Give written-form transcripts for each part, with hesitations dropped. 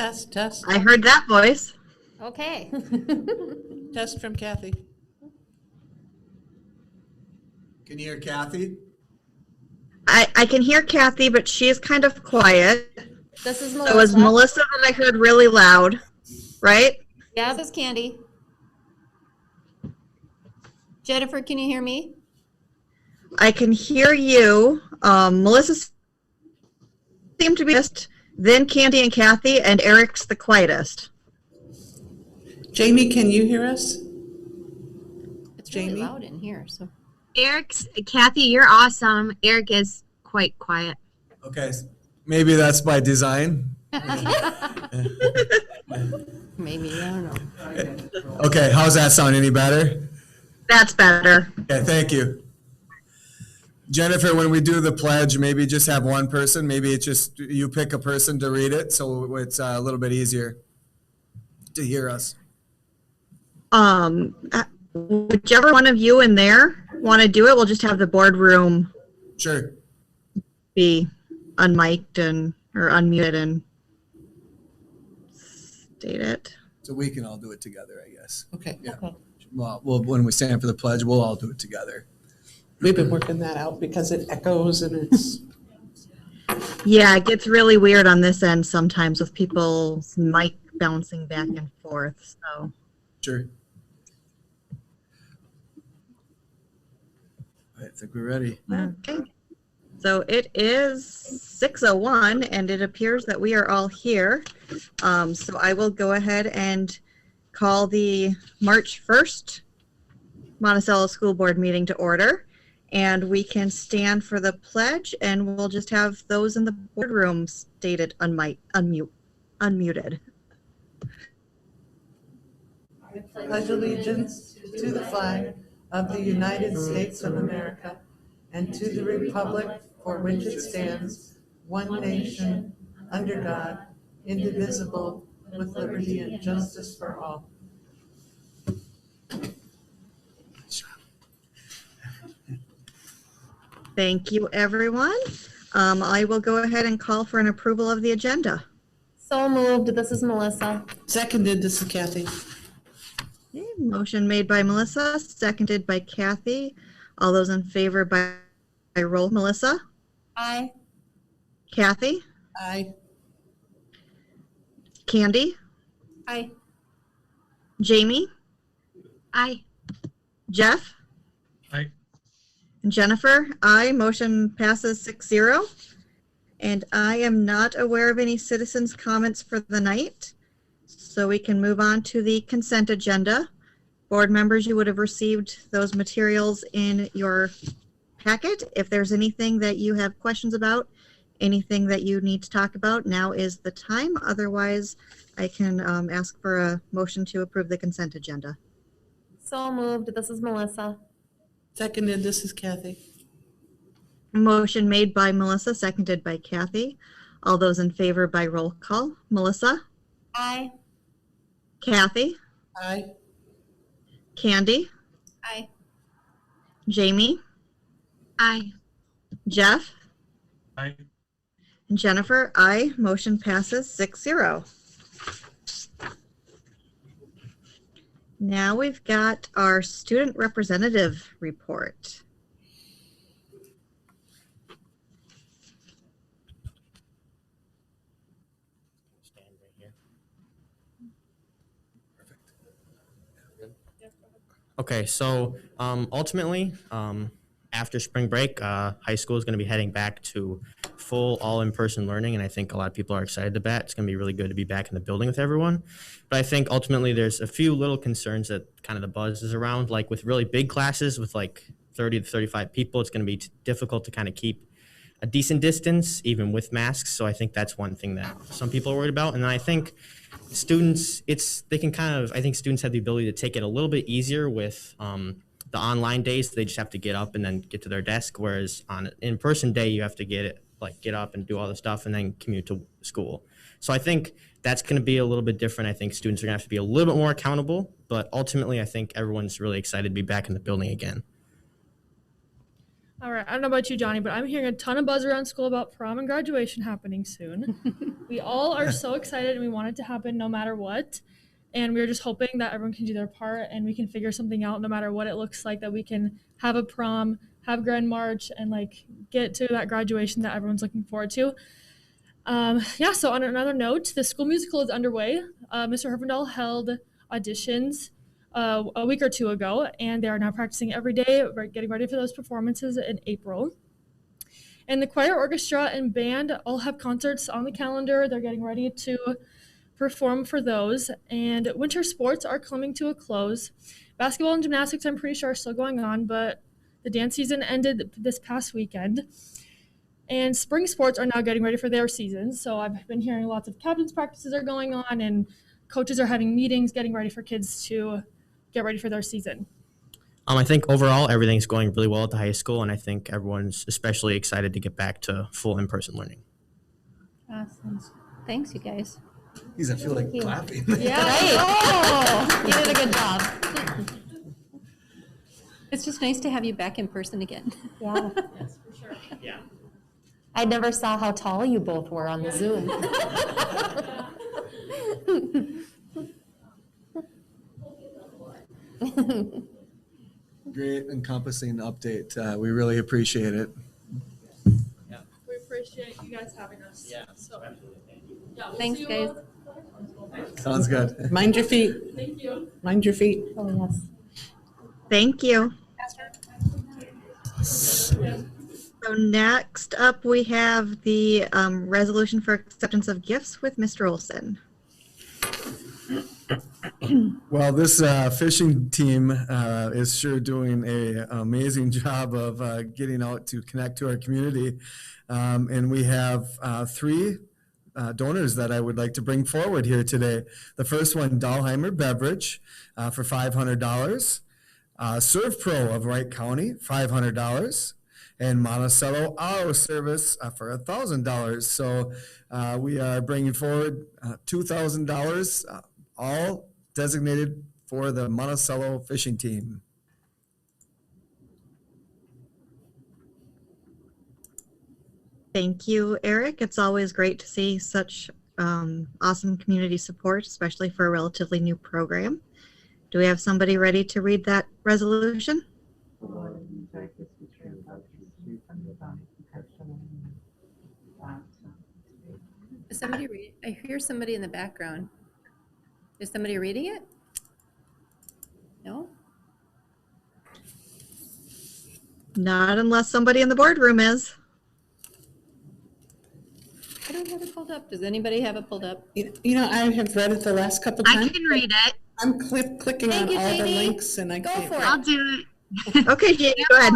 Test, test, I heard that voice. Okay. test from Kathy. Can you hear Kathy? I can hear Kathy, but she is kind of quiet. This is So it was Melissa. Melissa that I heard really loud, right? Yeah, this is Candy. Jennifer, can you hear me? I can hear you. Melissa seemed to be just, then Candy and Kathy, and Eric's the quietest. Jamie, can you hear us? It's really Jamie? loud in here. So Kathy, you're awesome. Eric is quite quiet. Okay, maybe that's by design. maybe, I don't know. Okay, how's that sound? Any better? That's better. Okay, thank you. Jennifer, when we do the pledge, maybe just have one person. Maybe it's just you pick a person to read it, so it's a little bit easier to hear us. Whichever one of you in there want to do it, we'll just have the boardroom Sure. be unmiked and or unmuted and state it. So we can all do it together, I guess. Okay. Yeah. Okay. Well, when we stand for the pledge, we'll all do it together. We've been working that out because it echoes and it's, Yeah, it gets really weird on this end sometimes with people's mic bouncing back and forth. So Sure. I think we're ready. okay. So it is 6:01 and it appears that we are all here. So I will go ahead and call the March 1st Monticello School Board meeting to order. And we can stand for the pledge and we'll just have those in the boardroom stated unmuted. I pledge allegiance to the flag of the United States of America and to the republic for which it stands, one nation, under God, indivisible, with liberty and justice for all. Thank you, everyone. I will go ahead and call for an approval of the agenda. So moved. This is Melissa. Seconded, this is Kathy. Okay, motion made by Melissa, seconded by Kathy. All those in favor by roll. Melissa? Aye. Kathy? Aye. Candy? Aye. Jamie? Aye. Jeff? Aye. And Jennifer? Aye. Motion passes 6-0. And I am not aware of any citizens' comments for the night. So we can move on to the consent agenda. Board members, you would have received those materials in your packet. If there's anything that you have questions about, anything that you need to talk about, now is the time. Otherwise, I can ask for a motion to approve the consent agenda. So moved. This is Melissa. Seconded, this is Kathy. Motion made by Melissa, seconded by Kathy. All those in favor by roll call. Melissa? Aye. Kathy? Aye. Candy? Aye. Jamie? Aye. Jeff? Aye. And Jennifer? Aye. Motion passes 6-0. Now we've got our student representative report. Stand right here. Okay, so ultimately, after spring break, high school is going to be heading back to full all-in-person learning, and I think a lot of people are excited about it. It's going to be really good to be back in the building with everyone. But I think ultimately there's a few little concerns that kind of the buzz is around, like with really big classes with like 30 to 35 people, it's going to be difficult to kind of keep a decent distance, even with masks. So I think that's one thing that some people are worried about. And then I think students, I think students have the ability to take it a little bit easier with the online days. They just have to get up and then get to their desk. Whereas on an in-person day, you have to get up and do all the stuff and then commute to school. So I think that's going to be a little bit different. I think students are going to have to be a little bit more accountable, but ultimately I think everyone's really excited to be back in the building again. All right, I don't know about you, Johnny, but I'm hearing a ton of buzz around school about prom and graduation happening soon. We all are so excited and we want it to happen no matter what. And we're just hoping that everyone can do their part and we can figure something out no matter what it looks like, that we can have a prom, have Grand March, and like get to that graduation that everyone's looking forward to. So on another note, the school musical is underway. Mr. Herfindahl held auditions a week or two ago, and they are now practicing every day, getting ready for those performances in April. And the choir, orchestra, and band all have concerts on the calendar. They're getting ready to perform for those. And winter sports are coming to a close. Basketball and gymnastics, I'm pretty sure, are still going on, but the dance season ended this past weekend. And spring sports are now getting ready for their seasons. So I've been hearing lots of captain's practices are going on, and coaches are having meetings getting ready for kids to get ready for their season. I think overall everything's going really well at the high school, and I think everyone's especially excited to get back to full in-person learning. Awesome. Thanks, you guys. Geez, I feel like clapping. Yeah. Oh, you did a good job. It's just nice to have you back in person again. Yeah. Yes, for sure. Yeah. I never saw how tall you both were on the Zoom. Great encompassing update. We really appreciate it. We appreciate you guys having us. Yeah. So, we'll Thanks, see you guys. Sounds good. Mind your feet. Thank you. Mind your feet. Oh, yes. Thank you. So next up, we have the resolution for acceptance of gifts with Mr. Olson. Well, this fishing team is sure doing an amazing job of getting out to connect to our community. And we have three donors that I would like to bring forward here today. The first one, Dahlke Beverage for $500. Serve Pro of Wright County, $500. And Monticello Auto Service for $1,000. So we are bringing forward $2,000, all designated for the Monticello fishing team. Thank you, Eric. It's always great to see such awesome community support, especially for a relatively new program. Do we have somebody ready to read that resolution? Is somebody reading? I hear somebody in the background. Is somebody reading it? No? Not unless somebody in the boardroom is. I don't have it pulled up. Does anybody have it pulled up? You know, I have read it the last couple I times. can read it. I'm clicking Thank on you, all the Jamie. links and I Go can't. for it. I'll do it. Okay, Jamie, go ahead.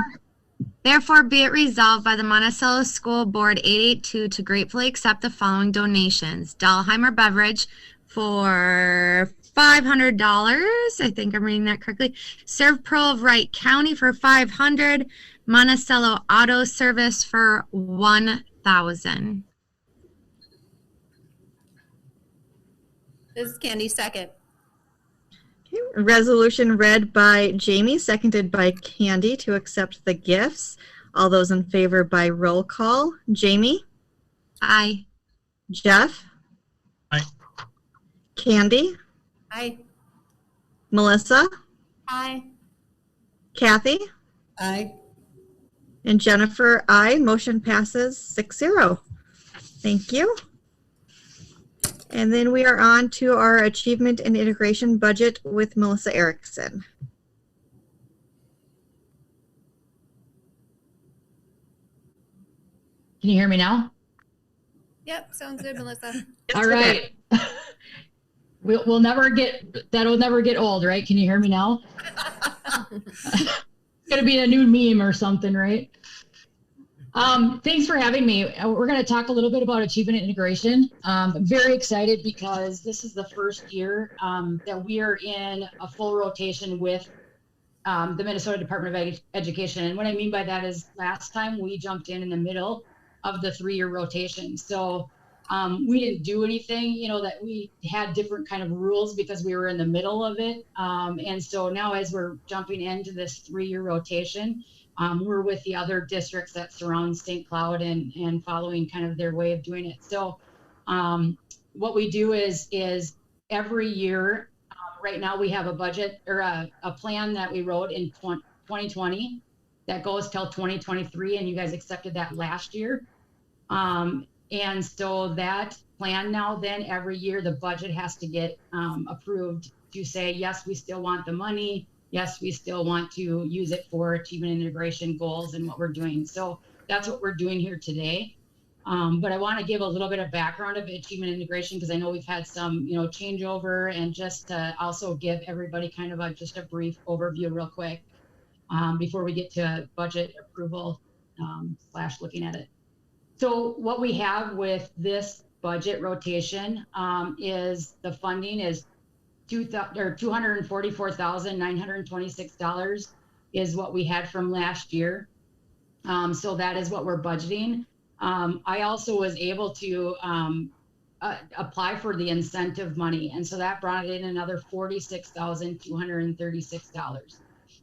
Therefore, be it resolved by the Monticello School Board 882 to gratefully accept the following donations. Dahlke Beverage for $500. I think I'm reading that correctly. Serve Pro of Wright County for $500. Monticello Auto Service for $1,000. This is Candy, second. Resolution read by Jamie, seconded by Candy to accept the gifts. All those in favor by roll call. Jamie? Aye. Jeff? Aye. Candy? Aye. Melissa? Hi. Kathy? Aye. And Jennifer, aye. Motion passes 6-0. Thank you. And then we are on to our achievement and integration budget with Melissa Erickson. Can you hear me now? Yep, sounds good, Melissa. All right. We'll never get, that'll never get old, right? Can you hear me now? It's gonna be a new meme or something, right? Thanks for having me. We're going to talk a little bit about achievement and integration. I'm very excited because this is the first year that we are in a full rotation with the Minnesota Department of Education. And what I mean by that is last time we jumped in the middle of the 3-year rotation. So we didn't do anything, you know, that we had different kind of rules because we were in the middle of it. And so now as we're jumping into this 3-year rotation, We're with the other districts that surround St. Cloud and following kind of their way of doing it. So what we do is every year, right now we have a budget or a plan that we wrote in 2020 that goes till 2023, and you guys accepted that last year. And so that plan now, then every year the budget has to get approved to say, yes, we still want the money. Yes, we still want to use it for achievement integration goals and what we're doing. So that's what we're doing here today. But I want to give a little bit of background of achievement integration because I know we've had some, changeover, and just to also give everybody kind of just a brief overview real quick before we get to budget approval / looking at it. So what we have with this budget rotation is the funding is $244,926 is what we had from last year. So that is what we're budgeting. I also was able to apply for the incentive money, and so that brought in another $46,236.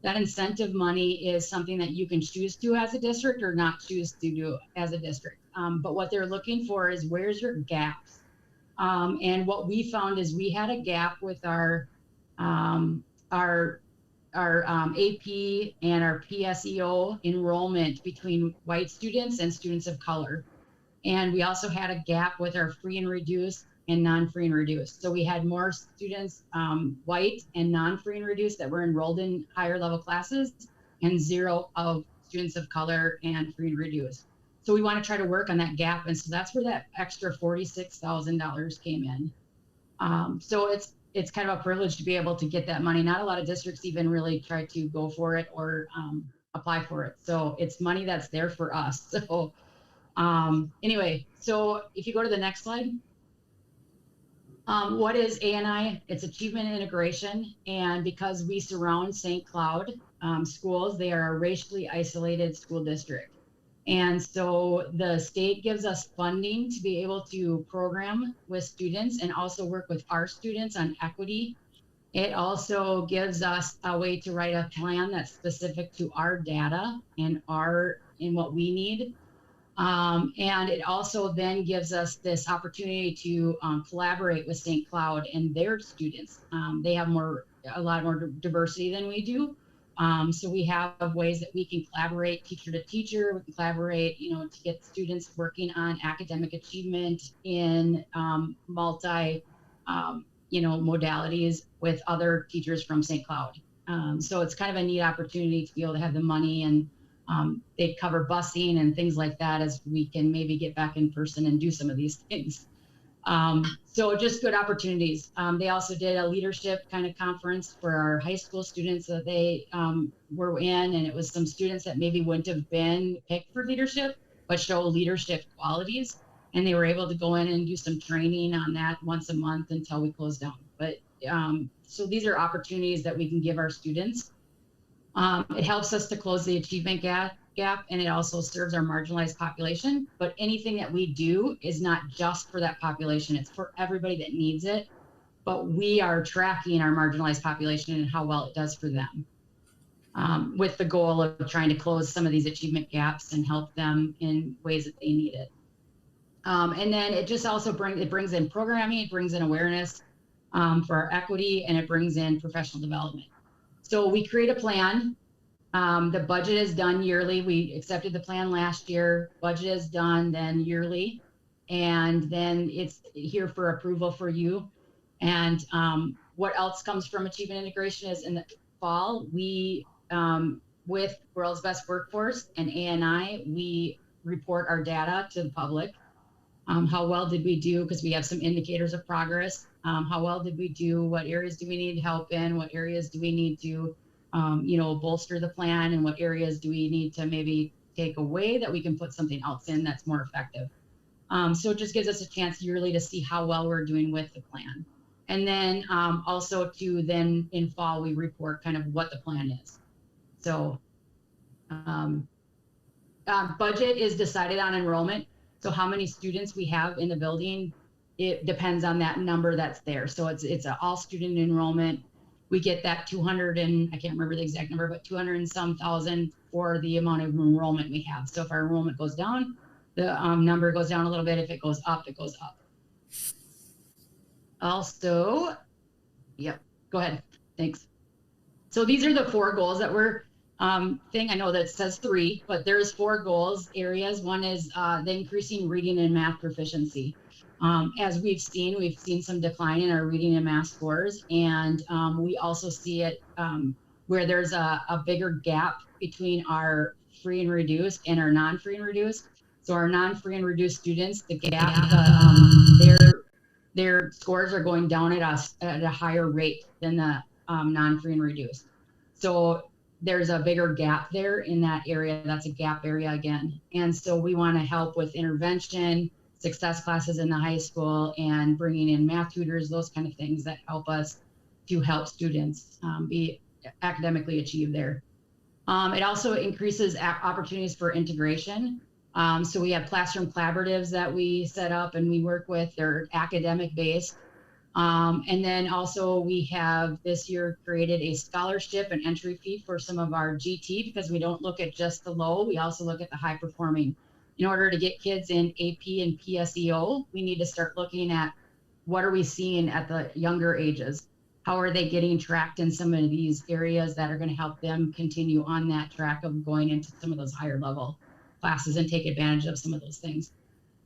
That incentive money is something that you can choose to as a district or not choose to do as a district. But what they're looking for is where's your gaps. And what we found is we had a gap with our AP and our PSEO enrollment between white students and students of color. And we also had a gap with our free and reduced and non-free and reduced. So we had more students, white and non-free and reduced, that were enrolled in higher level classes, and 0 of students of color and free and reduced. So we want to try to work on that gap. And so that's where that extra $46,000 came in. So it's kind of a privilege to be able to get that money. Not a lot of districts even really try to go for it or apply for it. So it's money that's there for us. So anyway, so if you go to the next slide. What is ANI? It's achievement integration. And because we surround St. Cloud schools, they are a racially isolated school district. And so the state gives us funding to be able to program with students and also work with our students on equity. It also gives us a way to write a plan that's specific to our data and what we need. And it also then gives us this opportunity to collaborate with St. Cloud and their students. They have a lot more diversity than we do. So we have ways that we can collaborate teacher to teacher. We can collaborate, to get students working on academic achievement in multi, modalities with other teachers from St. Cloud. So it's kind of a neat opportunity to be able to have the money, and they cover busing and things like that as we can maybe get back in person and do some of these things. So just good opportunities. They also did a leadership kind of conference for our high school students that they were in, and it was some students that maybe wouldn't have been picked for leadership, but show leadership qualities. And they were able to go in and do some training on that once a month until we closed down. But so these are opportunities that we can give our students. It helps us to close the achievement gap, and it also serves our marginalized population. But anything that we do is not just for that population, it's for everybody that needs it. But we are tracking our marginalized population and how well it does for them, with the goal of trying to close some of these achievement gaps and help them in ways that they need it. And then it just also brings in programming, it brings in awareness for our equity, and it brings in professional development. So we create a plan. The budget is done yearly. We accepted the plan last year. Budget is done then yearly, and then it's here for approval for you. And what else comes from achievement integration is in the fall, we, with World's Best Workforce and ANI, we report our data to the public. How well did we do? Because we have some indicators of progress. How well did we do? What areas do we need help in? What areas do we need to, bolster the plan? And what areas do we need to maybe take away that we can put something else in that's more effective? So it just gives us a chance yearly to see how well we're doing with the plan. And then also to then in fall, we report kind of what the plan is. So budget is decided on enrollment. So how many students we have in the building, it depends on that number that's there. So it's an all student enrollment. we get that 200 and I can't remember the exact number, but 200 and some thousand for the amount of enrollment we have. So if our enrollment goes down, the number goes down a little bit. If it goes up, it goes up. Also, yep, go ahead. Thanks. So these are the 4 goals that we're I know that says 3, but there's 4 goals areas. One is the increasing reading and math proficiency. As we've seen some decline in our reading and math scores, and we also see it where there's a bigger gap between our free and reduced and our non-free and reduced. So our non-free and reduced students, the gap, their scores are going down at a higher rate than the non-free and reduced. So there's a bigger gap there in that area. That's a gap area again. And so we want to help with intervention, success classes in the high school, and bringing in math tutors, those kind of things that help us to help students be academically achieve there. It also increases opportunities for integration. So we have classroom collaboratives that we set up and we work with. They're academic based. And then also we have this year created a scholarship and entry fee for some of our GT, because we don't look at just the low, we also look at the high performing. In order to get kids in AP and PSEO, we need to start looking at what are we seeing at the younger ages? How are they getting tracked in some of these areas that are going to help them continue on that track of going into some of those higher level classes and take advantage of some of those things.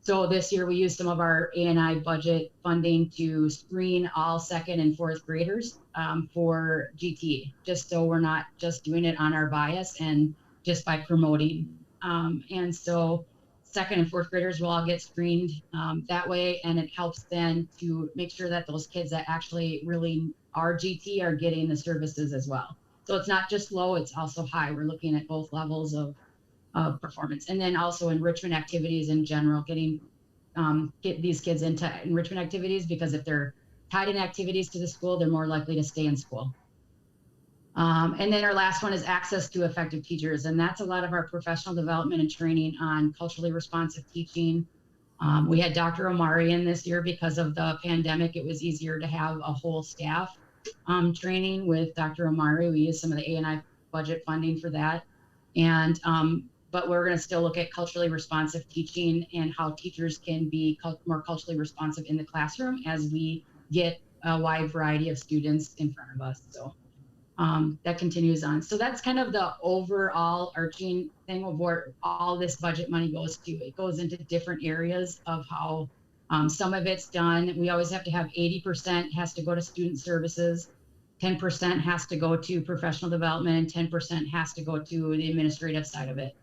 So this year we used some of our A&I budget funding to screen all 2nd and 4th graders for GT, just so we're not just doing it on our bias and just by promoting. And so 2nd and 4th graders will all get screened that way, and it helps then to make sure that those kids that actually really are GT are getting the services as well. So it's not just low, it's also high. We're looking at both levels of performance. And then also enrichment activities in general, get these kids into enrichment activities, because if they're tied in activities to the school, they're more likely to stay in school. And then our last one is access to effective teachers. And that's a lot of our professional development and training on culturally responsive teaching. We had Dr. Omari in this year because of the pandemic. It was easier to have a whole staff training with Dr. Omari. We used some of the A&I budget funding for that. And but we're going to still look at culturally responsive teaching and how teachers can be more culturally responsive in the classroom as we get a wide variety of students in front of us. So that continues on. So that's kind of the overall arching thing of where all this budget money goes to. It goes into different areas of how some of it's done. We always have to have 80% has to go to student services, 10% has to go to professional development, and 10% has to go to the administrative side of it.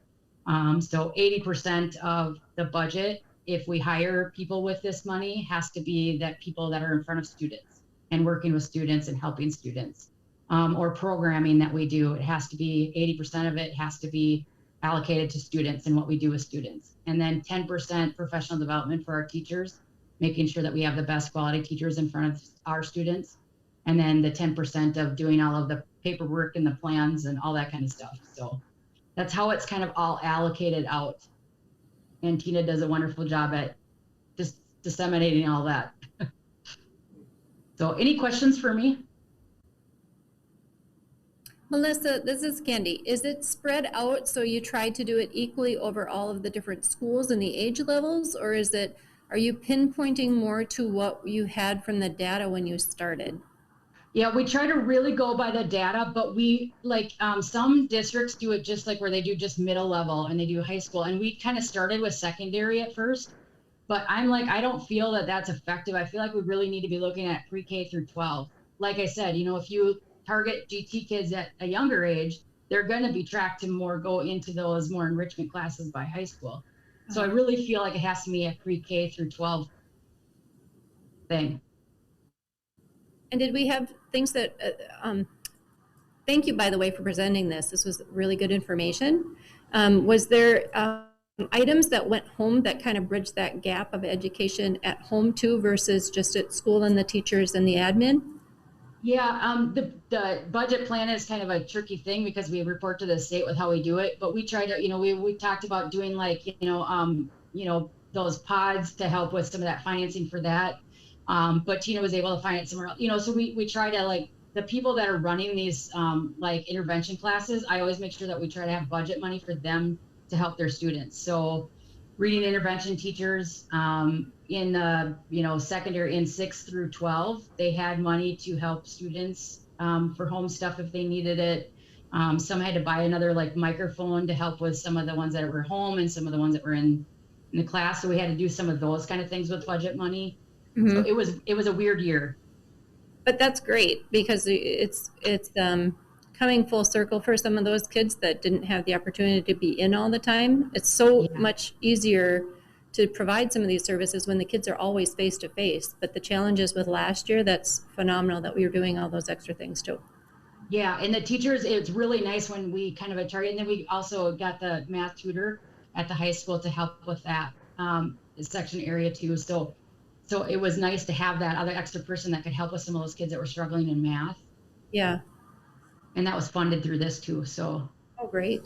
So 80% of the budget, if we hire people with this money, has to be that people that are in front of students and working with students and helping students. Or programming that we do, it has to be 80% of it has to be allocated to students and what we do with students. And then 10% professional development for our teachers, making sure that we have the best quality teachers in front of our students. And then the 10% of doing all of the paperwork and the plans and all that kind of stuff. So that's how it's kind of all allocated out. And Tina does a wonderful job at just disseminating all that. So any questions for me? Melissa, this is Candy. Is it spread out so you try to do it equally over all of the different schools and the age levels, or are you pinpointing more to what you had from the data when you started? Yeah, we try to really go by the data, but we some districts do it just like where they do just middle level and they do high school. And we kind of started with secondary at first, but I'm like, I don't feel that that's effective. I feel like we really need to be looking at pre-K through 12. Like I said, if you target GT kids at a younger age, they're going to be tracked to go into those more enrichment classes by high school. So I really feel like it has to be a pre-K through 12 thing. And did we have things that, thank you, by the way, for presenting this. This was really good information. Was there items that went home that kind of bridged that gap of education at home too versus just at school and the teachers and the admin? Yeah, the budget plan is kind of a tricky thing because we report to the state with how we do it, but we try to, we talked about doing those pods to help with some of that financing for that. But Tina was able to find it somewhere else, so we try to the people that are running these like intervention classes, I always make sure that we try to have budget money for them to help their students. So reading intervention teachers in the, you know, secondary in 6 through 12, they had money to help students for home stuff if they needed it. Some had to buy another like microphone to help with some of the ones that were home and some of the ones that were in the class. So we had to do some of those kind of things with budget money. Mm-hmm. So it was a weird year. But that's great because it's coming full circle for some of those kids that didn't have the opportunity to be in all the time. It's so much easier to provide some of these services when the kids are always face to face. But the challenges with last year, that's phenomenal that we were doing all those extra things too. Yeah, and the teachers, it's really nice when we kind of a target, and then we also got the math tutor at the high school to help with that section area too. So it was nice to have that other extra person that could help with some of those kids that were struggling in math. Yeah. And that was funded through this too, so. Oh, great.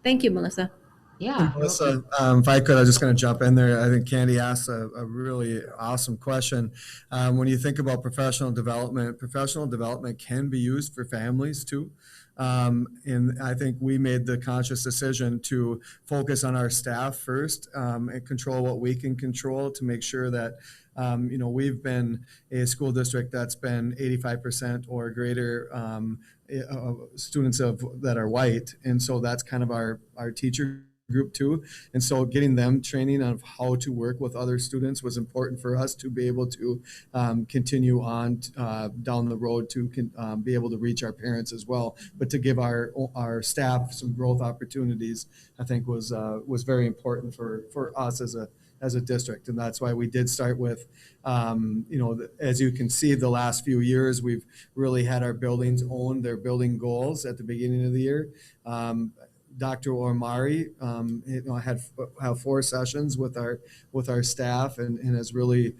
Thank you, Melissa. Yeah. Melissa, if I could, I was just going to jump in there. I think Candy asked a really awesome question. When you think about professional development can be used for families too. And I think we made the conscious decision to focus on our staff first and control what we can control to make sure that you know, we've been a school district that's been 85% or greater students that are white. And so that's kind of our teacher group too. And so getting them training on how to work with other students was important for us to be able to continue on down the road to be able to reach our parents as well. But to give our staff some growth opportunities, I think was very important for us as a district. And that's why we did start with, you know, as you can see, the last few years, we've really had our buildings own their building goals at the beginning of the year. Dr. Ormari, you know, have 4 sessions with our staff and has really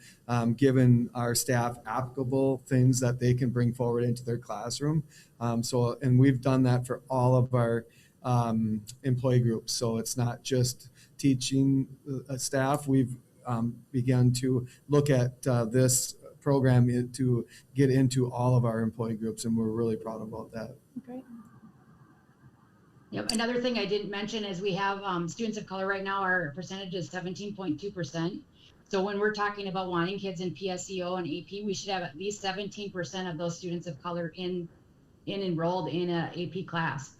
given our staff applicable things that they can bring forward into their classroom. And we've done that for all of our employee groups. So it's not just teaching staff. We've begun to look at this program to get into all of our employee groups, and we're really proud about that. Okay. Yep. Another thing I didn't mention is we have students of color right now. Our percentage is 17.2%. So when we're talking about wanting kids in PSEO and AP, we should have at least 17% of those students of color enrolled in an AP class.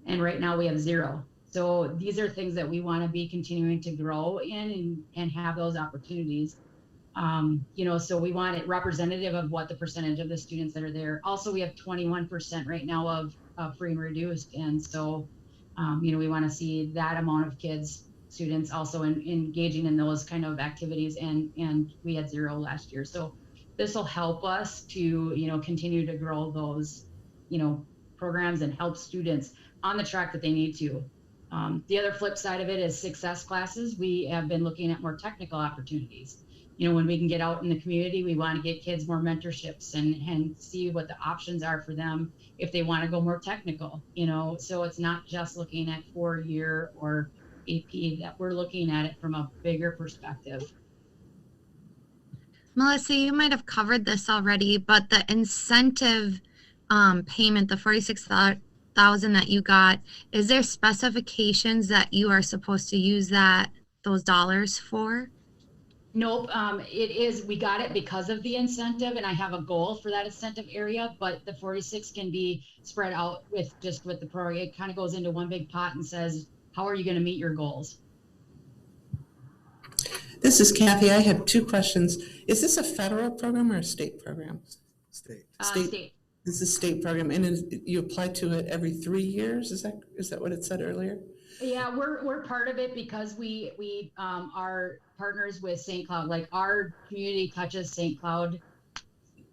And right now we have 0. So these are things that we want to be continuing to grow in and have those opportunities. You know, so we want it representative of what the percentage of the students that are there. Also, we have 21% right now of free and reduced. And so, you know, we want to see that amount of students also engaging in those kind of activities. And we had 0 last year. So this will help us to, you know, continue to grow those, you know, programs and help students on the track that they need to. The other flip side of it is success classes. We have been looking at more technical opportunities. You know, when we can get out in the community, we want to get kids more mentorships and see what the options are for them if they want to go more technical, you know. So it's not just looking at 4-year or AP, that we're looking at it from a bigger perspective. Melissa, you might have covered this already, but the incentive payment, the $46,000 that you got, is there specifications that you are supposed to use those dollars for? Nope. It is, we got it because of the incentive, and I have a goal for that incentive area, but the 46 can be spread out with the program. It kind of goes into one big pot and says, how are you going to meet your goals? This is Kathy. I have 2 questions. Is this a federal program or a state program? State. State. This is a state program, and you apply to it every 3 years. Is that what it said earlier? Yeah, we're part of it because we are partners with St. Cloud. Like our community touches St. Cloud.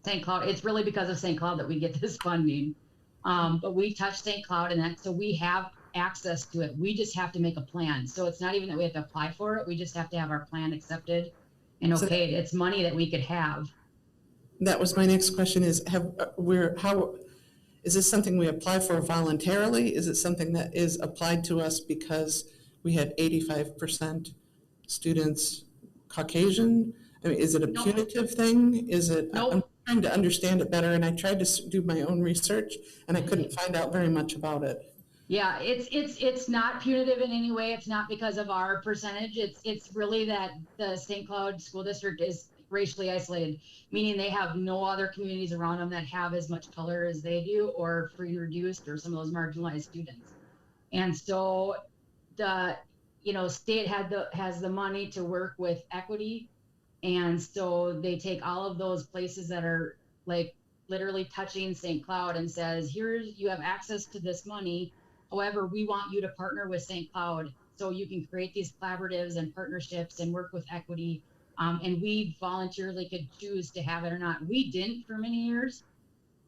It's really because of St. Cloud that we get this funding. But we touch St. Cloud, and so we have access to it. We just have to make a plan. So it's not even that we have to apply for it. We just have to have our plan accepted and okayed. It's money that we could have. That was my next question: is is this something we apply for voluntarily? Is it something that is applied to us because we had 85% students Caucasian? I mean, is it a punitive thing? Is it? Nope. trying to understand it better, and I tried to do my own research, and I couldn't find out very much about it. Yeah, it's not punitive in any way. It's not because of our percentage. It's really that the St. Cloud School District is racially isolated, meaning they have no other communities around them that have as much color as they do, or free reduced, or some of those marginalized students. And so the state has the money to work with equity, and so they take all of those places that are like literally touching St. Cloud and says, here you have access to this money. However, we want you to partner with St. Cloud so you can create these collaboratives and partnerships and work with equity. And we voluntarily could choose to have it or not. We didn't for many years.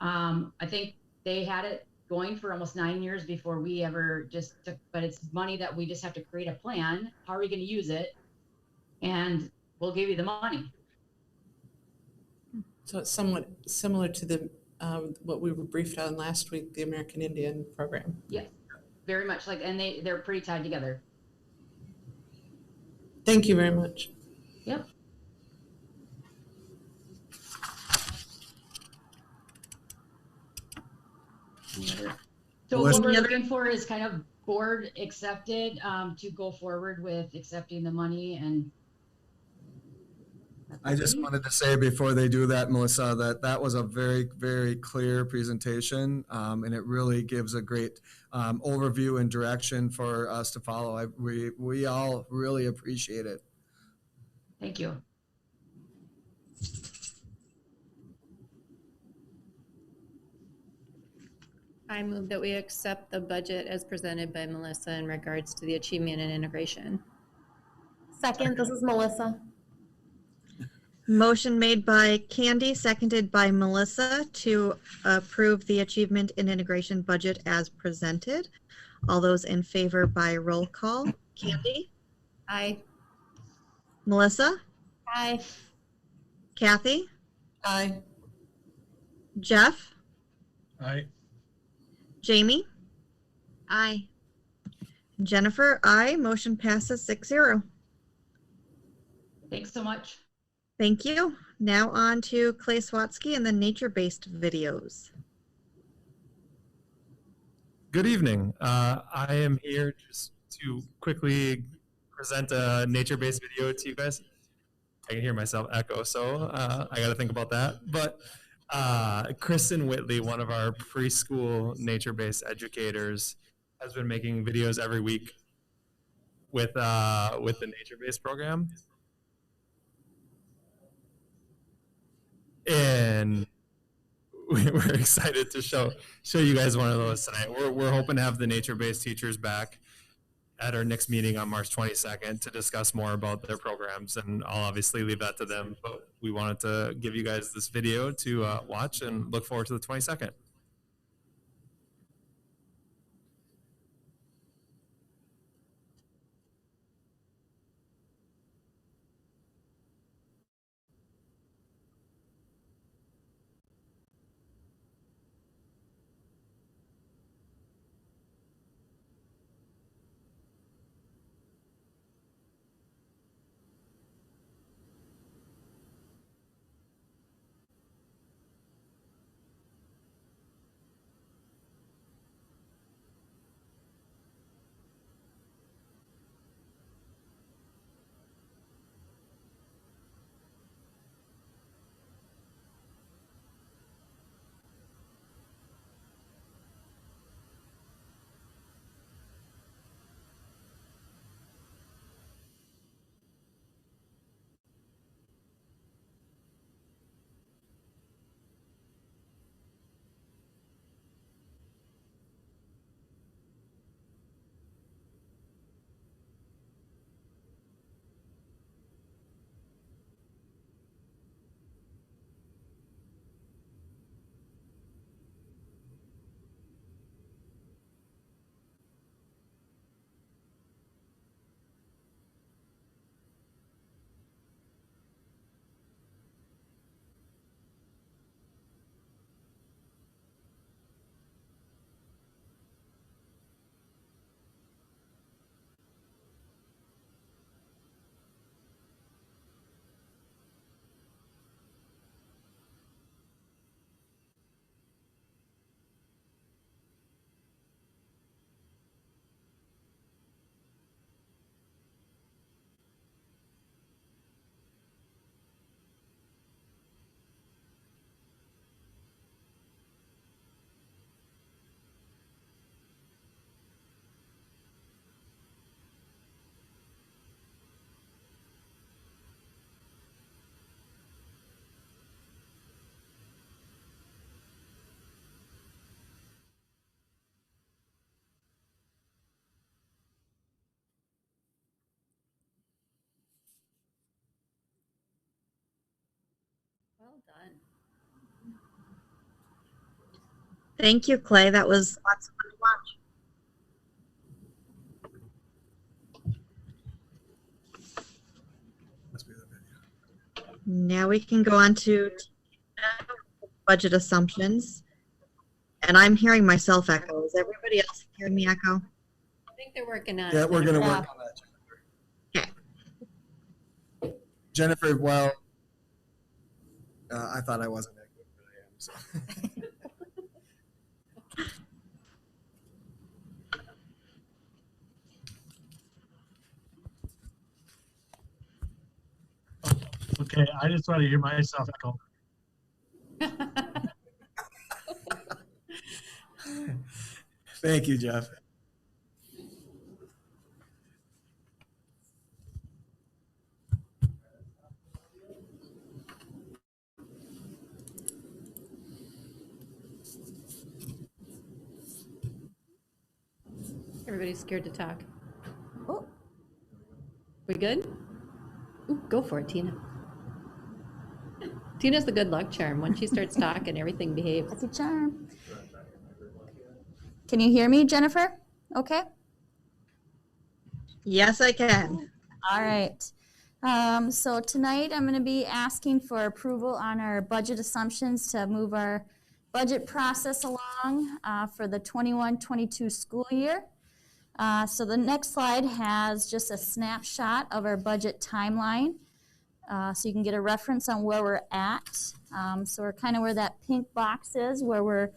I think they had it going for almost 9 years before we ever just took, but it's money that we just have to create a plan. How are we going to use it? And we'll give you the money. So it's somewhat similar to the what we were briefed on last week, the American Indian program. Yes, very much like, and they're pretty tied together. Thank you very much. Yep. So what we're looking for is kind of board accepted to go forward with accepting the money. And I just wanted to say before they do that, Melissa, that was a very, very clear presentation, and it really gives a great overview and direction for us to follow. We all really appreciate it. Thank you. I move that we accept the budget as presented by Melissa in regards to the achievement and integration. Second, this is Melissa. Motion made by Candy, seconded by Melissa to approve the achievement and integration budget as presented. All those in favor by roll call. Candy? Aye. Melissa? Aye. Kathy? Aye. Jeff? Aye. Jamie? Aye. Jennifer? Aye. Motion passes 6-0. Thanks so much. Thank you. Now on to Clay Sawatzke and the nature-based videos. Good evening. I am here just to quickly present a nature-based video to you guys. I can hear myself echo, so I got to think about that. But Kristen Whitley, one of our preschool nature-based educators, has been making videos every week with the nature-based program. And we're excited to show you guys one of those tonight. We're hoping to have the nature-based teachers back at our next meeting on March 22nd to discuss more about their programs, and I'll obviously leave that to them. But we wanted to give you guys this video to watch and look forward to the 22nd. Well done. Thank you, Clay. That was lots of fun to watch. Now we can go on to budget assumptions. And I'm hearing myself echo. Is everybody else hearing me echo? I think they're working on it. Yeah, we're going to Yeah. work on that, Okay. Jennifer. Well, I thought I wasn't that good, but I am. So. Okay, I just want to hear myself echo. Thank you, Jeff. Everybody's scared to talk. Oh, we good? Ooh, go for it, Tina. Tina's the good luck charm. When she starts talking, everything behaves. Lucky charm. Can you hear me, Jennifer? Okay. Yes, I can. All right. So tonight I'm going to be asking for approval on our budget assumptions to move our budget process along for the 21-22 school year. So the next slide has just a snapshot of our budget timeline. So you can get a reference on where we're at. So we're kind of where that pink box is, where we're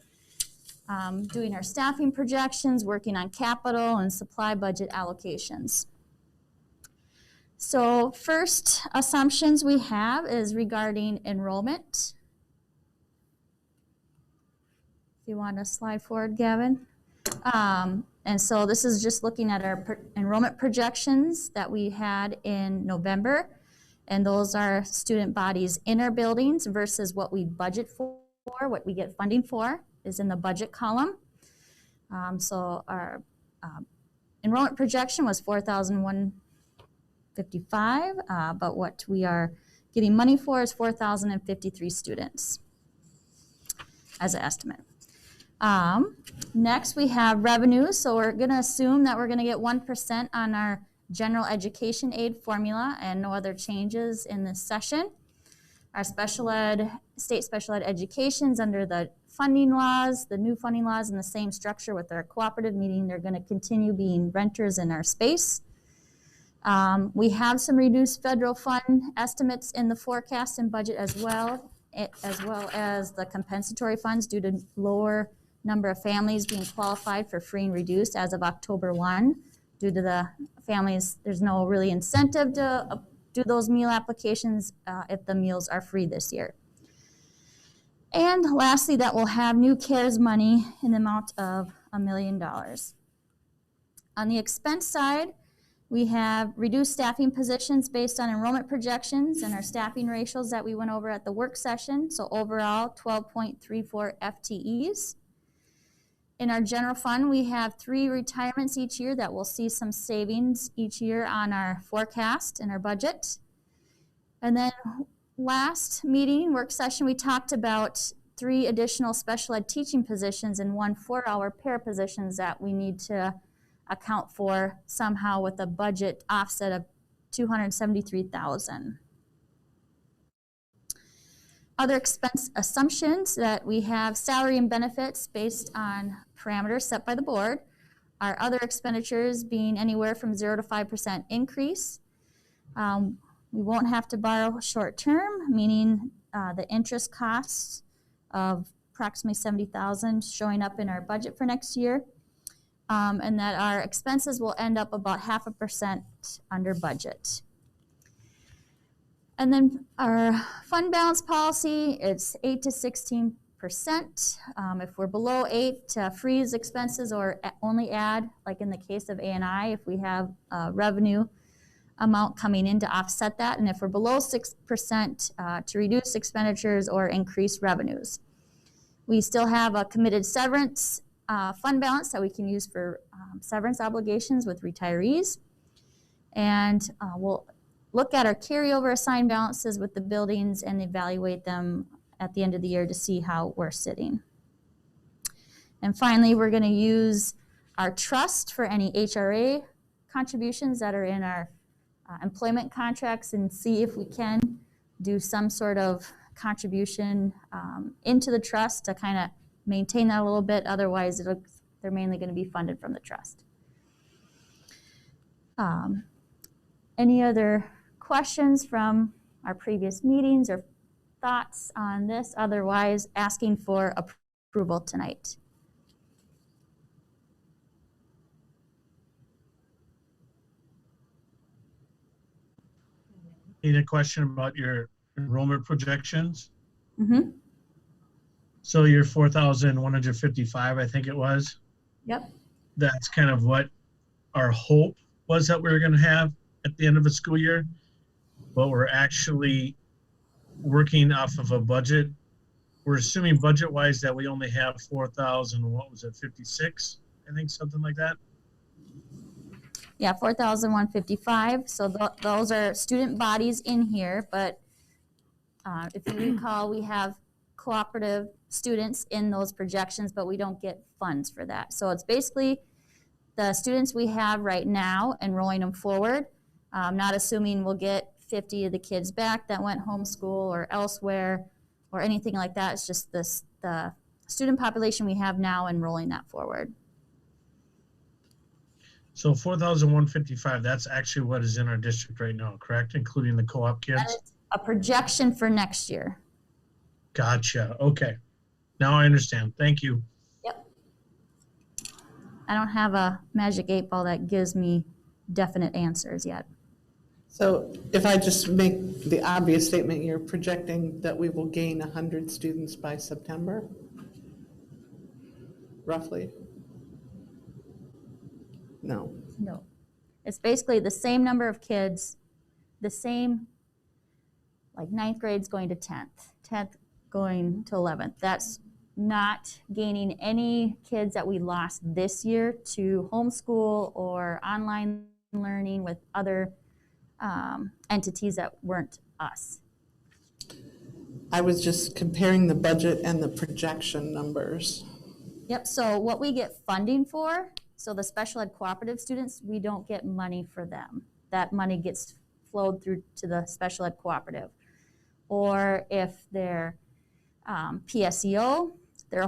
doing our staffing projections, working on capital and supply budget allocations. So first assumptions we have is regarding enrollment. If you want to slide forward, Gavin. And so this is just looking at our enrollment projections that we had in November. And those are student bodies in our buildings versus what we budget for, what we get funding for is in the budget column. So our enrollment projection was 4,155, but what we are getting money for is 4,053 students as an estimate. Next we have revenues. So we're going to assume that we're going to get 1% on our general education aid formula and no other changes in this session. Our special ed, state special ed educations under the funding laws, the new funding laws in the same structure with our cooperative, meaning they're going to continue being renters in our space. We have some reduced federal fund estimates in the forecast and budget as well as the compensatory funds due to lower number of families being qualified for free and reduced as of October 1. Due to the families, there's no really incentive to do those meal applications if the meals are free this year. And lastly, that we'll have new CARES money in the amount of $1 million. On the expense side, we have reduced staffing positions based on enrollment projections and our staffing ratios that we went over at the work session. So overall, 12.34 FTEs. In our general fund, we have 3 retirements each year that will see some savings each year on our forecast and our budget. And then last meeting, work session, we talked about 3 additional special ed teaching positions and 1 4-hour para positions that we need to account for somehow with a budget offset of $273,000. Other expense assumptions that we have salary and benefits based on parameters set by the board. Our other expenditures being anywhere from 0 to 5% increase. We won't have to borrow short term, meaning the interest costs of approximately $70,000 showing up in our budget for next year. And that our expenses will end up about 0.5% under budget. And then our fund balance policy, it's 8 to 16%. If we're below 8, freeze expenses or only add, like in the case of A&I, if we have a revenue amount coming in to offset that. And if we're below 6%, to reduce expenditures or increase revenues. We still have a committed severance fund balance that we can use for severance obligations with retirees. And we'll look at our carryover assigned balances with the buildings and evaluate them at the end of the year to see how we're sitting. And finally, we're going to use our trust for any HRA contributions that are in our employment contracts and see if we can do some sort of contribution into the trust to kind of maintain that a little bit. Otherwise, they're mainly going to be funded from the trust. Any other questions from our previous meetings or thoughts on this? Otherwise, asking for approval tonight. Need a question about your enrollment projections. Mm-hmm. So your 4,155, I think it was. Yep. That's kind of what our hope was that we were going to have at the end of the school year, but we're actually working off of a budget. We're assuming budget-wise that we only have 4,000. What was it, 56? I think something like that. Yeah, 4,155. So those are student bodies in here, but if you recall, we have cooperative students in those projections, but we don't get funds for that. So it's basically the students we have right now and rolling them forward, not assuming we'll get 50 of the kids back that went homeschool or elsewhere or anything like that. It's just the student population we have now and rolling that forward. So 4,155, that's actually what is in our district right now, correct? Including the co-op kids? That is a projection for next year. Gotcha. Okay. Now I understand. Thank you. Yep. I don't have a magic 8-ball that gives me definite answers yet. So if I just make the obvious statement, you're projecting that we will gain 100 students by September, roughly? No. No. It's basically the same number of kids, the same, like 9th grade's going to 10th, 10th going to 11th. That's not gaining any kids that we lost this year to homeschool or online learning with other entities that weren't us. I was just comparing the budget and the projection numbers. Yep, so what we get funding for, so the special ed cooperative students, we don't get money for them. That money gets flowed through to the special ed cooperative. Or if they're PSEO, they're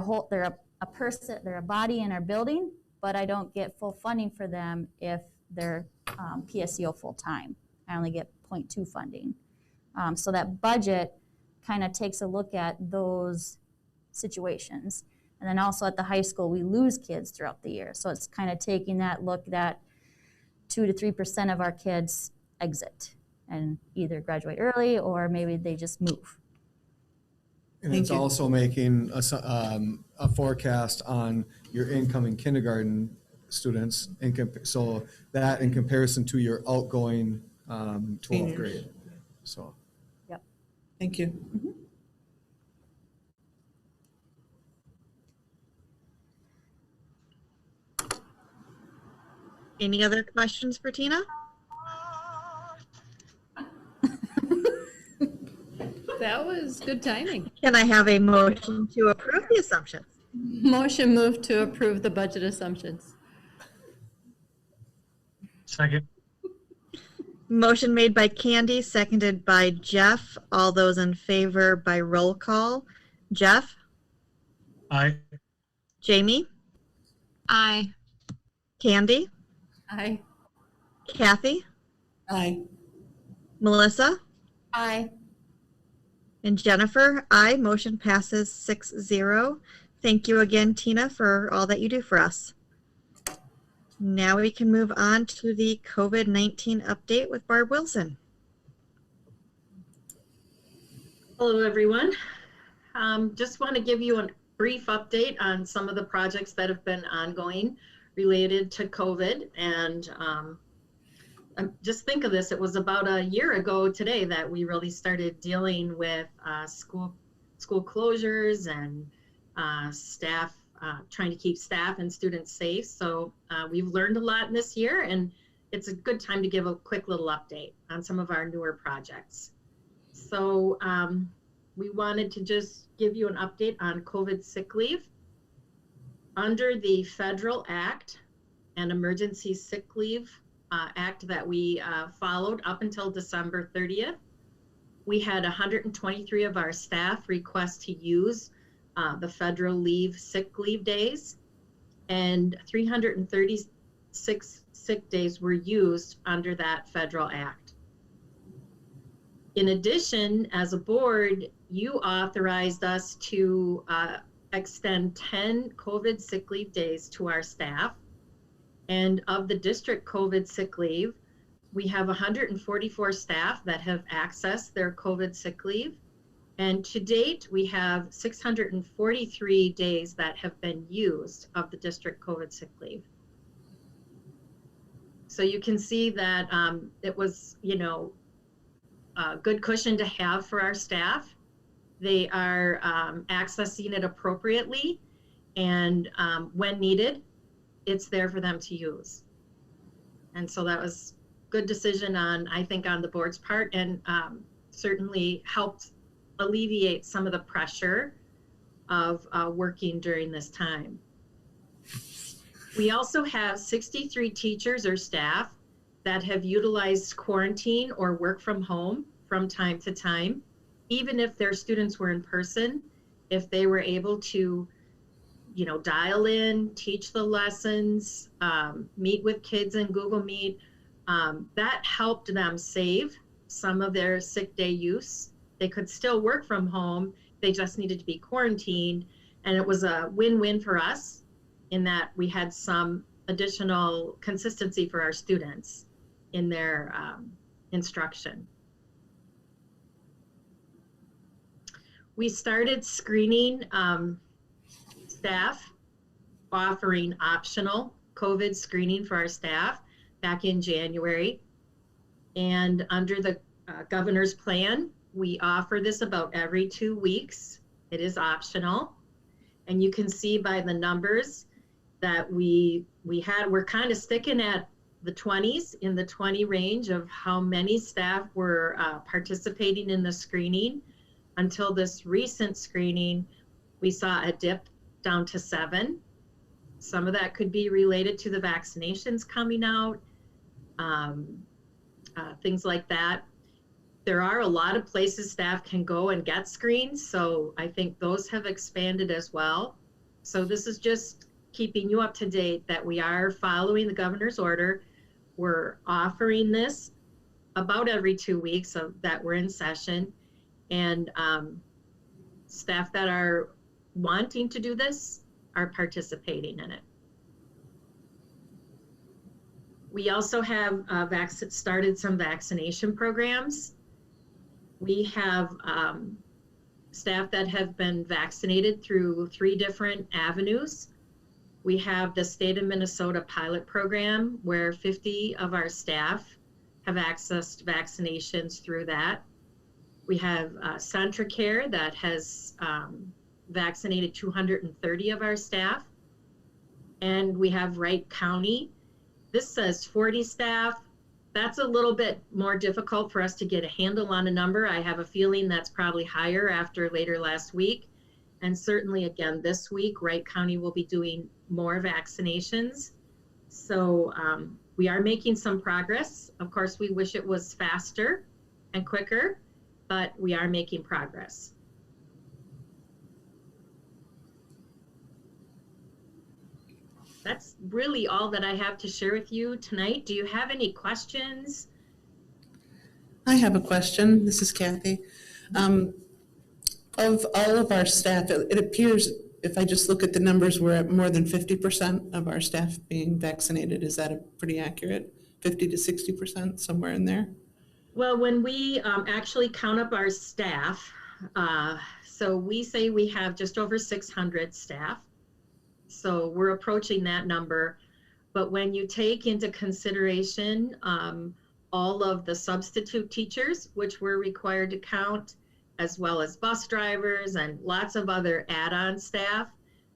a person, they're a body in our building, but I don't get full funding for them if they're PSEO full-time. I only get 0.2 funding. So that budget kind of takes a look at those situations. And then also at the high school, we lose kids throughout the year. So it's kind of taking that look that 2 to 3% of our kids exit and either graduate early or maybe they just move. And it's also making a forecast on your incoming kindergarten students, so that in comparison to your outgoing 12th grade. So. Yep. Thank you. Mm-hmm. Any other questions for Tina? That was good timing. Can I have a motion to approve the assumptions? Motion moved to approve the budget assumptions. Second. Motion made by Candy, seconded by Jeff. All those in favor by roll call. Jeff? Aye. Jamie? Aye. Candy? Aye. Kathy? Aye. Melissa? Aye. And Jennifer? Aye. Motion passes 6-0. Thank you again, Tina, for all that you do for us. Now we can move on to the COVID-19 update with Barb Wilson. Hello, everyone. Just want to give you a brief update on some of the projects that have been ongoing related to COVID. And just think of this, it was about a year ago today that we really started dealing with school closures and staff, trying to keep staff and students safe. So we've learned a lot in this year, and it's a good time to give a quick little update on some of our newer projects. So we wanted to just give you an update on COVID sick leave. Under the Federal Act and Emergency Sick Leave Act that we followed up until December 30th, we had 123 of our staff request to use the federal leave sick leave days, and 336 sick days were used under that federal act. In addition, as a board, you authorized us to extend 10 COVID sick leave days to our staff. And of the district COVID sick leave, we have 144 staff that have accessed their COVID sick leave. And to date, we have 643 days that have been used of the district COVID sick leave. So you can see that it was, a good cushion to have for our staff. They are accessing it appropriately, and when needed, it's there for them to use. And so that was good decision I think on the board's part, and certainly helped alleviate some of the pressure of working during this time. We also have 63 teachers or staff that have utilized quarantine or work from home from time to time, even if their students were in person, if they were able to, dial in, teach the lessons, meet with kids in Google Meet, that helped them save some of their sick day use. They could still work from home, they just needed to be quarantined, and it was a win-win for us in that we had some additional consistency for our students in their instruction. We started screening staff, offering optional COVID screening for our staff back in January. And under the governor's plan, we offer this about every 2 weeks. It is optional. And you can see by the numbers that we're kind of sticking at the 20s, in the 20 range of how many staff were participating in the screening. Until this recent screening, we saw a dip down to 7. Some of that could be related to the vaccinations coming out, things like that. There are a lot of places staff can go and get screened, so I think those have expanded as well. So this is just keeping you up to date that we are following the governor's order. We're offering this about every 2 weeks so that we're in session, and staff that are wanting to do this are participating in it. We also have started some vaccination programs. We have staff that have been vaccinated through 3 different avenues. We have the state of Minnesota pilot program where 50 of our staff have accessed vaccinations through that. We have Centricare that has vaccinated 230 of our staff. And we have Wright County. This says 40 staff. That's a little bit more difficult for us to get a handle on a number. I have a feeling that's probably higher after later last week. And certainly again, this week, Wright County will be doing more vaccinations. So we are making some progress. Of course, we wish it was faster and quicker, but we are making progress. That's really all that I have to share with you tonight. Do you have any questions? I have a question. This is Kathy. Of all of our staff, it appears, if I just look at the numbers, we're at more than 50% of our staff being vaccinated. Is that pretty accurate? 50 to 60%, somewhere in there? Well, when we actually count up our staff, so we say we have just over 600 staff. So we're approaching that number. But when you take into consideration all of the substitute teachers, which we're required to count, as well as bus drivers and lots of other add-on staff,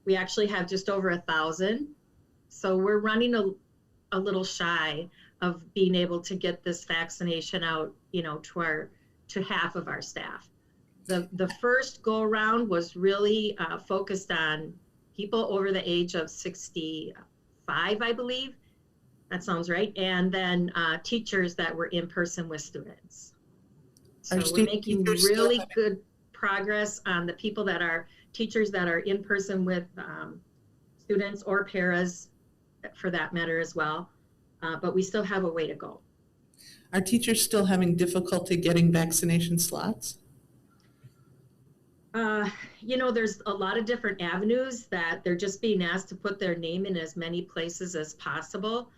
we actually have just over 1,000. So we're running a little shy of being able to get this vaccination out, to half of our staff. The first go around was really focused on people over the age of 65, I believe. That sounds right. And then teachers that were in person with students. So we're making really good progress on the people that are teachers that are in person with students or paras for that matter as well. But we still have a way to go. Are teachers still having difficulty getting vaccination slots? There's a lot of different avenues that they're just being asked to put their name in as many places as possible.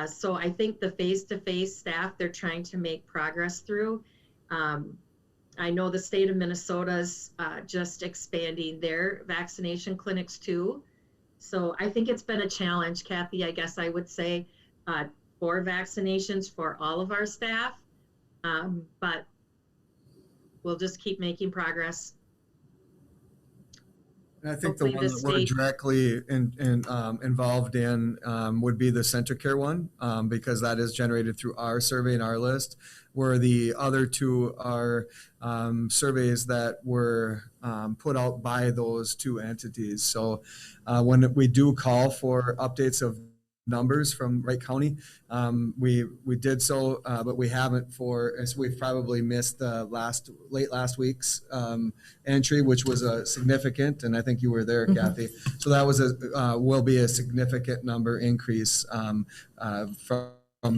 So I think the face-to-face staff, they're trying to make progress through. I know the state of Minnesota's just expanding their vaccination clinics too. So I think it's been a challenge, Kathy, I guess I would say, for vaccinations for all of our staff. But we'll just keep making progress. And I think Hopefully the one that we're directly involved in would be the Center Care one, because that is generated through our survey and our list, where the other two are surveys that were put out by those two entities. So when we do call for updates of numbers from Wright County, we did so, but we haven't so we've probably missed the late last week's entry, which was a significant, and I think you were there, Kathy. So that was will be a significant number increase from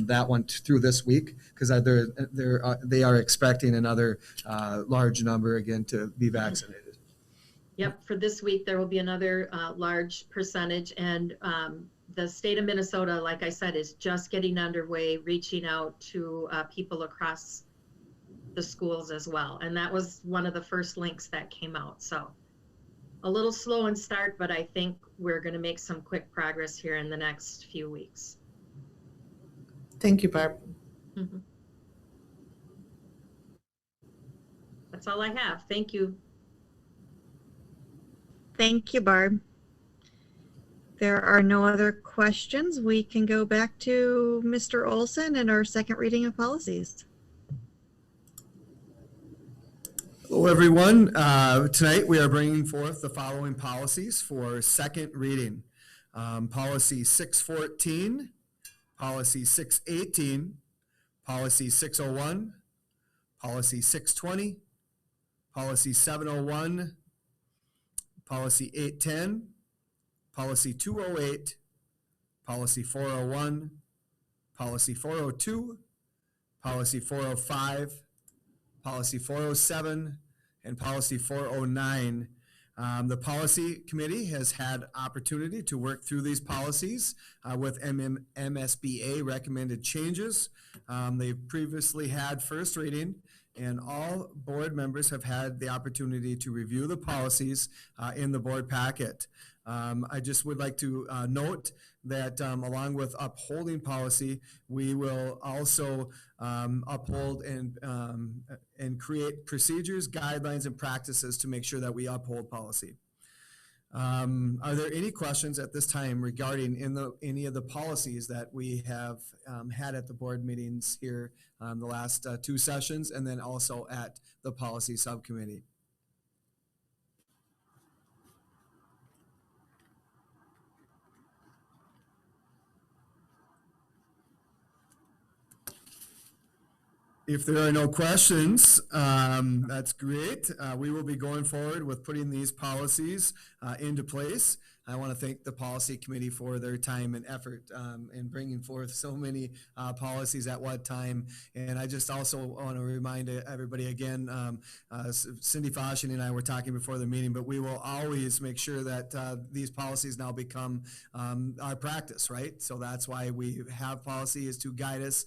that one through this week, because they are expecting another large number again to be vaccinated. Yep, for this week there will be another large percentage, and the state of Minnesota, like I said, is just getting underway, reaching out to people across the schools as well. And that was one of the first links that came out. So a little slow in start, but I think we're going to make some quick progress here in the next few weeks. Thank you, Barb. Mm-hmm. That's all I have. Thank you. Thank you, Barb. There are no other questions. We can go back to Mr. Olson and our second reading of policies. Hello, everyone. Tonight we are bringing forth the following policies for second reading. Policy 614, Policy 618, Policy 601, Policy 620, Policy 701, Policy 810, Policy 208, Policy 401, Policy 402, Policy 405, Policy 407, and Policy 409. The Policy Committee has had opportunity to work through these policies with MSBA recommended changes. They've previously had first reading, and all board members have had the opportunity to review the policies in the board packet. I just would like to note that along with upholding policy, we will also uphold and create procedures, guidelines, and practices to make sure that we uphold policy. Are there any questions at this time regarding any of the policies that we have had at the board meetings here the last two sessions, and then also at the policy subcommittee? If there are no questions, that's great. We will be going forward with putting these policies into place. I want to thank the Policy Committee for their time and effort in bringing forth so many policies at one time. And I just also want to remind everybody again, Cindy Foshing and I were talking before the meeting, but we will always make sure that these policies now become our practice, right? So that's why we have policy, is to guide us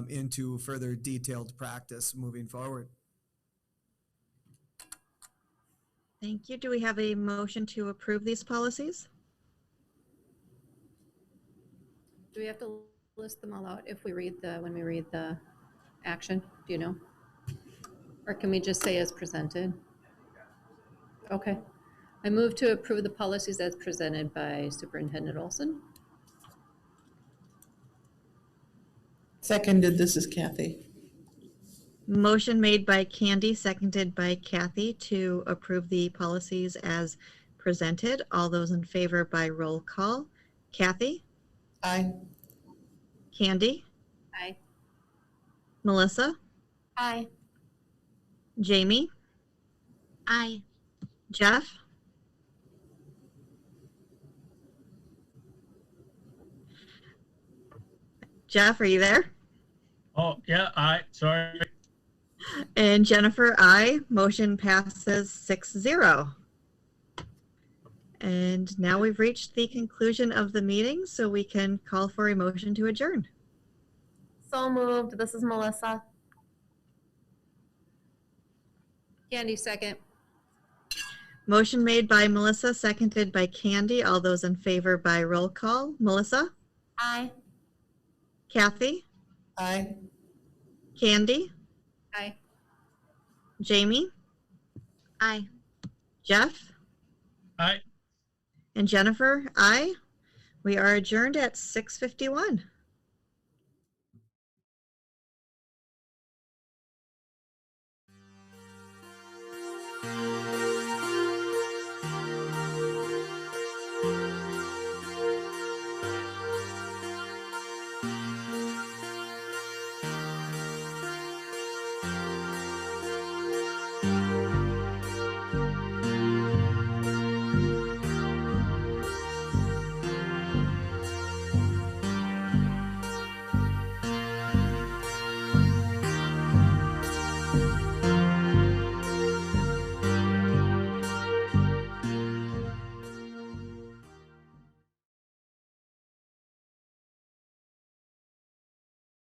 into further detailed practice moving forward. Thank you. Do we have a motion to approve these policies? Do we have to list them all out if we read when we read the action? Do you know? Or can we just say as presented? Okay. I move to approve the policies as presented by Superintendent Olson. Seconded, this is Kathy. Motion made by Candy, seconded by Kathy to approve the policies as presented. All those in favor by roll call. Kathy? Aye. Candy? Aye. Melissa? Aye. Jamie? Aye. Jeff? Jeff, are you there? Oh, yeah, sorry. And Jennifer, aye. Motion passes 6-0. And now we've reached the conclusion of the meeting, so we can call for a motion to adjourn. So moved. This is Melissa. Candy, second. Motion made by Melissa, seconded by Candy. All those in favor by roll call. Melissa? Aye. Kathy? Aye. Candy? Aye. Jamie? Aye. Jeff? Aye. And Jennifer? Aye. We are adjourned at 6:51.